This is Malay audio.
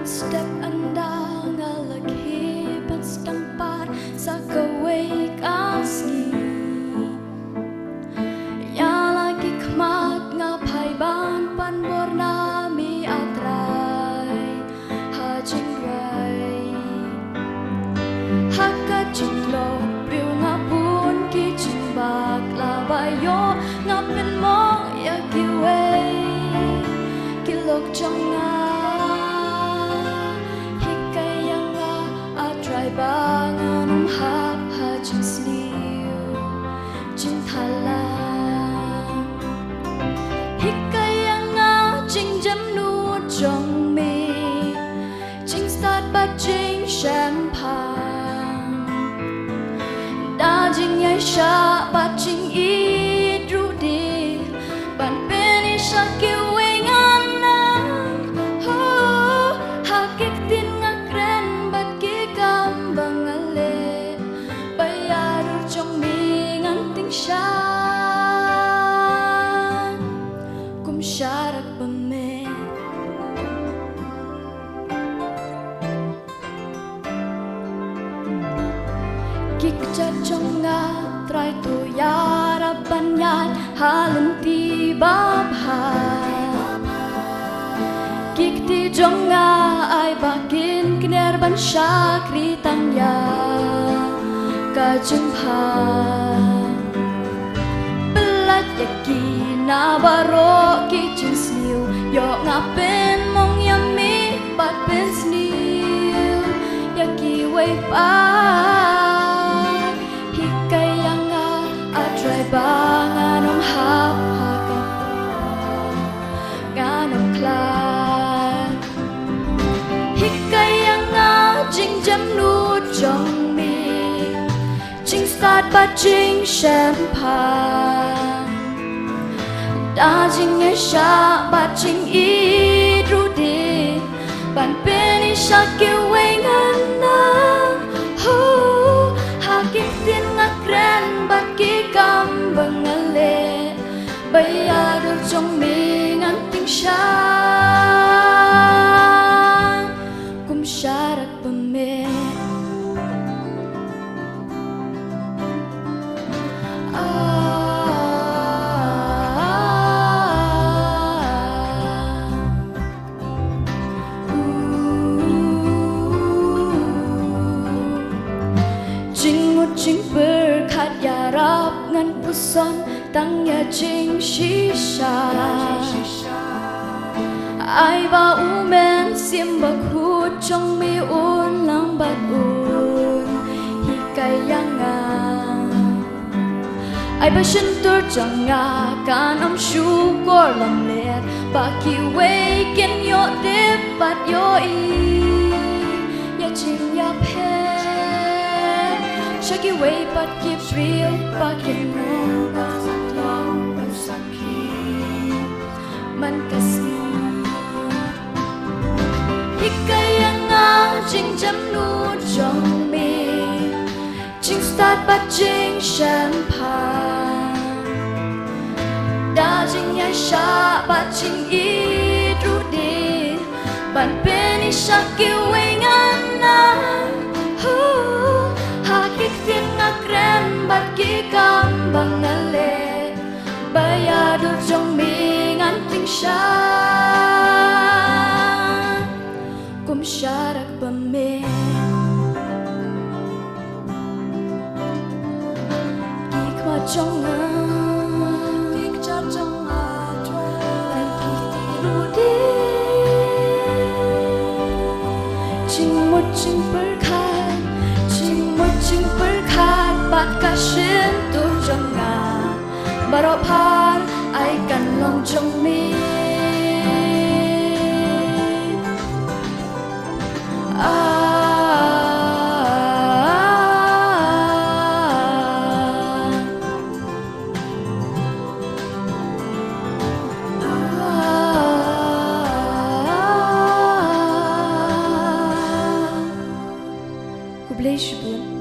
step anda ngalaghi penstampar sa kaway kaski ya lagi kmat ngapai ban panbor nami atrai hajing rai haka jinglo priu ngapun ki jingbak labayo ngapin mo ya kiway kilok jonga bangan hap hajing sliu jing thala hikayanga jing jam nu jong mi jing start but jing champagne da jing yai sha but jing i dru di ban peni sha ki wengan na ho hakik tin ngakren bat ki bangale bayar trong mi nganting shan kum syarak peme kik jajong nga try to yara banyan halin ti babhay kik ti jong nga ay bakin kiner ban syakri tangya kajengpa belat yaki na baro ki jing sliu yo ngapen mong yami bat pen sliu yaki way pa hikayanga atray bangan om hap haka nganom klan hikayanga jing jam nu jong mi jing start but jing champagne da jing ye sha but jing i dru di ban peni sha ki wengan na ho hakik tin ngakren bat ki kam bangale bayar jong mi nganting sha syarak peme jing jing berkat yarap ngan puson tang ya jing shisha ai ba umen sim bakhut trong mi un lang bat un hikayanga ai ba shin tur janga kan om shu kor lam let ba ki way ken yo dip bat yo i ya jing ya phe shaki way but ki real ba ki no ba long ba saki man kasi hikayanga jing jam nu jong mi jing start but jing champagne da jing ya sha but jing i dru di ban peni sha ki wengan na ho hakik tin ngakren bat ki kam bangale bayar jong mi nganting sha kum syarak peme kik ma jonga kik jajanga try kik rudi jing một jing berkat bat kashin tu jonga baropar ai kan long jong mi Ku blij bun